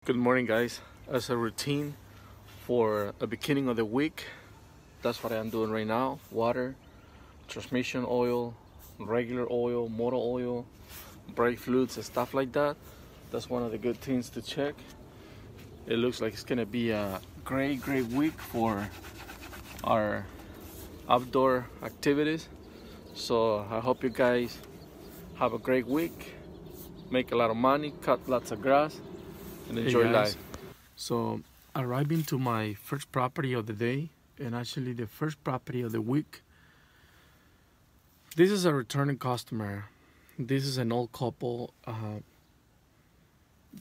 Good morning, guys. As a routine for the beginning of the week, that's what I'm doing right now. Water, transmission oil, regular oil, motor oil, brake fluids and stuff like that. That's one of the good things to check. It looks like it's gonna be a great week for our outdoor activities. So I hope you guys have a great week, make a lot of money, cut lots of grass, and enjoy life. So arriving to my first property of the day, and actually the first property of the week. This is a returning customer. This is an old couple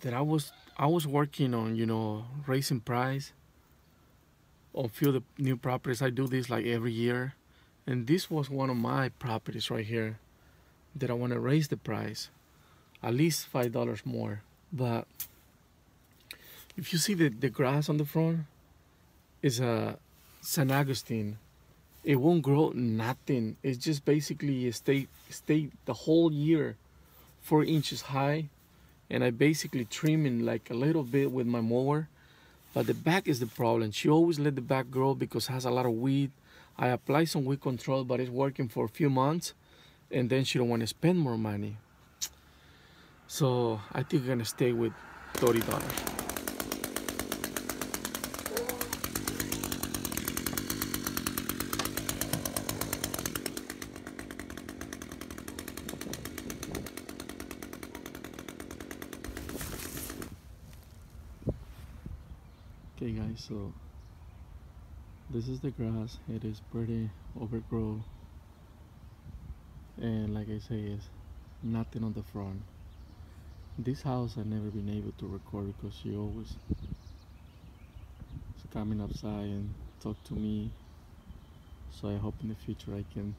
that I was working on, raising price on a few of the new properties. I do this like every year, and this was one of my properties right here that I want to raise the price at least $5 more. But if you see the grass on the front is a San Agustin, it won't grow nothing. It's just basically stay the whole year 4 inches high, and I basically trimming like a little bit with my mower. But the back is the problem. She always let the back grow because it has a lot of weed. I apply some weed control, but it's working for a few months, and then she don't want to spend more money. So I think I'm gonna stay with $30. Okay guys, so this is the grass. It is pretty overgrown, and like I say, it's nothing on the front. This house I've never been able to record because she always is coming outside and talk to me. So I hope in the future I can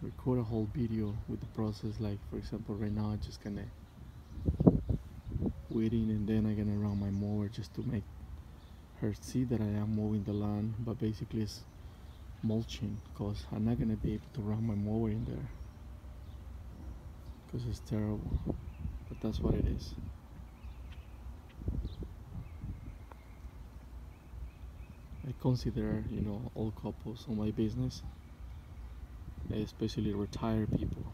record a whole video with the process. Like for example, right now I'm just gonna weeding, and then I'm gonna run my mower just to make her see that I am mowing the lawn. But basically it's mulching, because I'm not gonna be able to run my mower in there because it's terrible. But that's what it is. I consider, old couples on my business, especially retired people.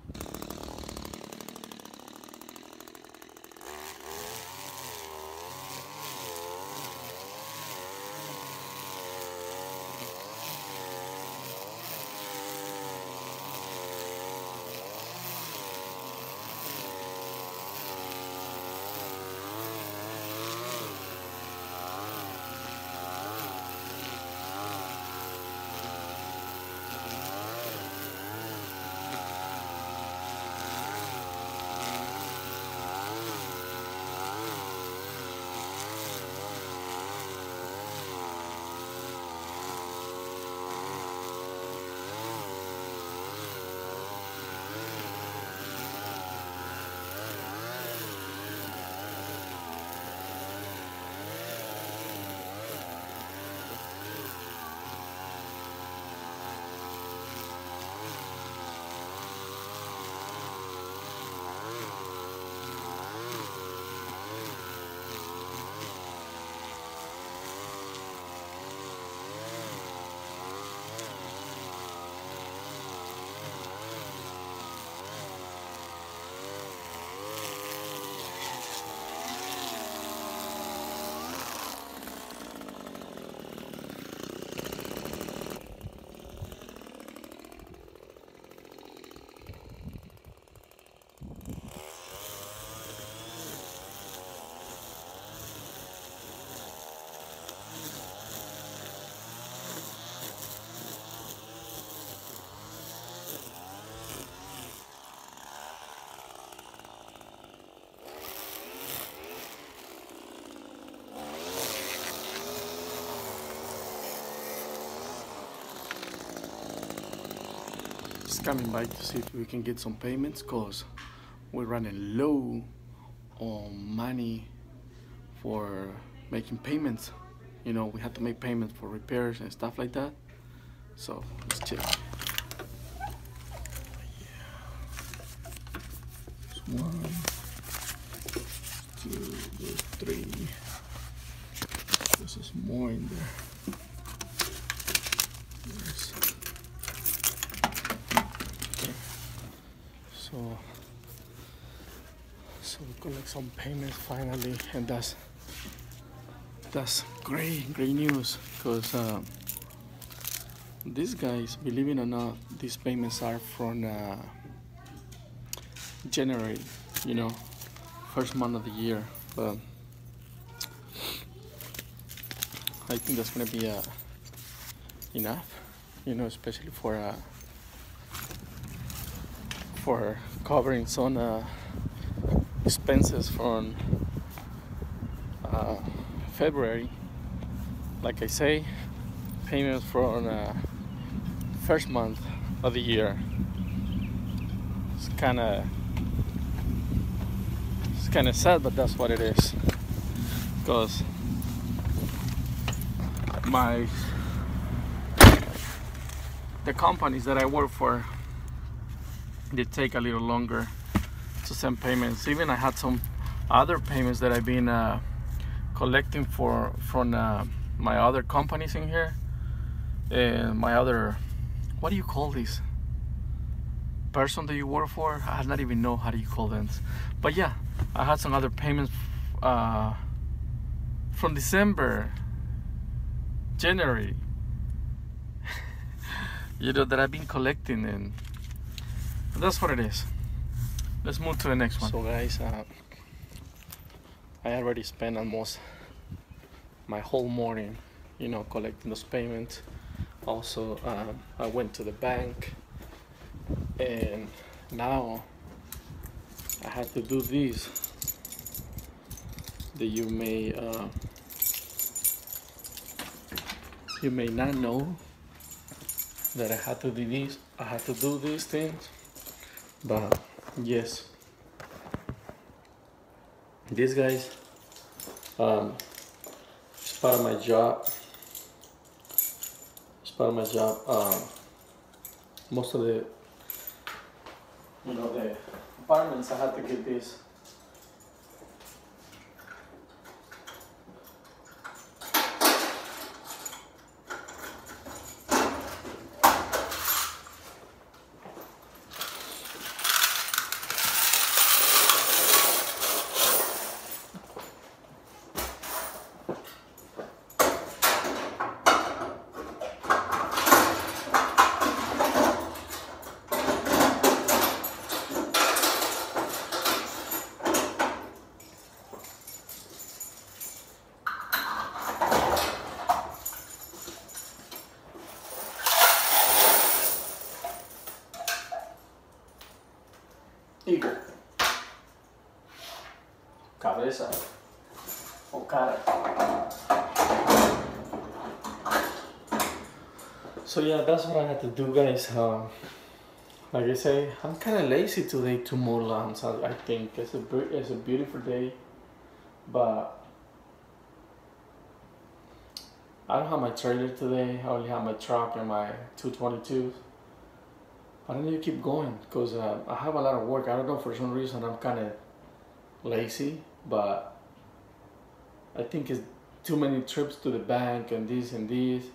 Just coming by to see if we can get some payments, because we're running low on money for making payments. We have to make payments for repairs and stuff like that. So let's check. Yeah. 1, 2, 3. This is more in there. Yes. Okay. So we collect some payments finally, and that's great news, because these guys, believe it or not, these payments are from January, you know, first month of the year. But I think that's gonna be enough, you know, especially for covering some expenses from February. Like I say, payments from first month of the year. It's kind of sad, but that's what it is. Because the companies that I work for, they take a little longer to send payments. Even I had some other payments that I've been collecting from my other companies in here, and my other, what do you call this person that you work for? I not even know how do you call them. But yeah, I had some other payments from December, January, you know, that I've been collecting, and that's what it is. Let's move to the next one. So guys, I already spent almost my whole morning, you know, collecting those payments. Also, I went to the bank, and now I have to do this that you may not know that I have to do this. I have to do these things, but yes, these guys, it's part of my job. It's part of my job. Most of the, you know, the apartments, I have to get this. Higo, cabeza o cara. So yeah, that's what I had to do, guys. Like I say, I'm kind of lazy today to mow lawns. I think it's a beautiful day, but I don't have my trailer today. I only have my truck and my 222. I don't need to keep going because I have a lot of work. I don't know, for some reason I'm kind of lazy, but I think it's too many trips to the bank and this and this.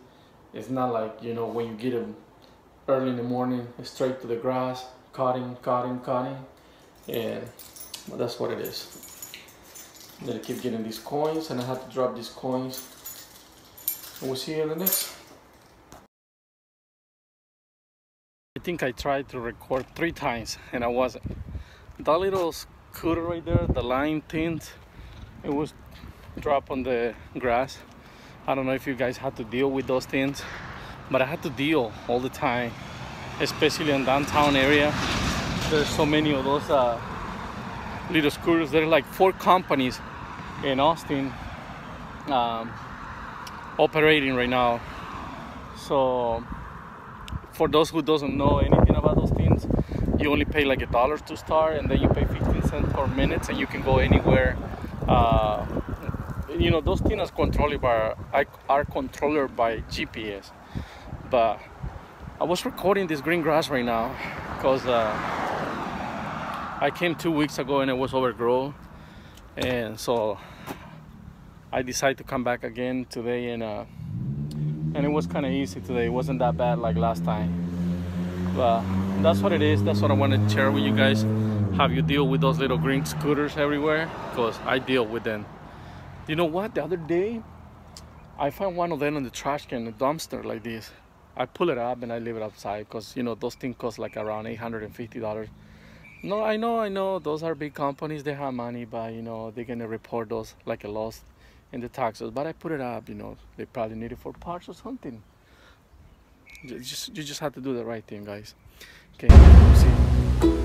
It's not like, you know, when you get them early in the morning, straight to the grass, cutting, and well, that's what it is. Then I keep getting these coins, and I have to drop these coins, and we'll see you in the next. I think I tried to record 3 times and I wasn't. That little scooter right there, the line tint, it was dropped on the grass. I don't know if you guys had to deal with those things, but I had to deal all the time, especially in downtown area. There's so many of those little scooters. There are like 4 companies in Austin operating right now. So for those who doesn't know anything about those things, you only pay like $1 to start, and then you pay 15 cents per minute, and you can go anywhere. You know, those things are controlled by GPS. But I was recording this green grass right now because I came 2 weeks ago and it was overgrown, and so I decided to come back again today, and it was kind of easy today. It wasn't that bad like last time. But that's what it is. That's what I wanted to share with you guys. Have you deal with those little green scooters everywhere? Because I deal with them. You know what? The other day, I found one of them in the trash can, a dumpster like this. I pull it up and I leave it outside because, you know, those things cost like around $850. No, I know, those are big companies, they have money, but, you know, they're gonna report those like a loss in the taxes. But I put it up, you know, they probably need it for parts or something. You just have to do the right thing, guys. Okay, see.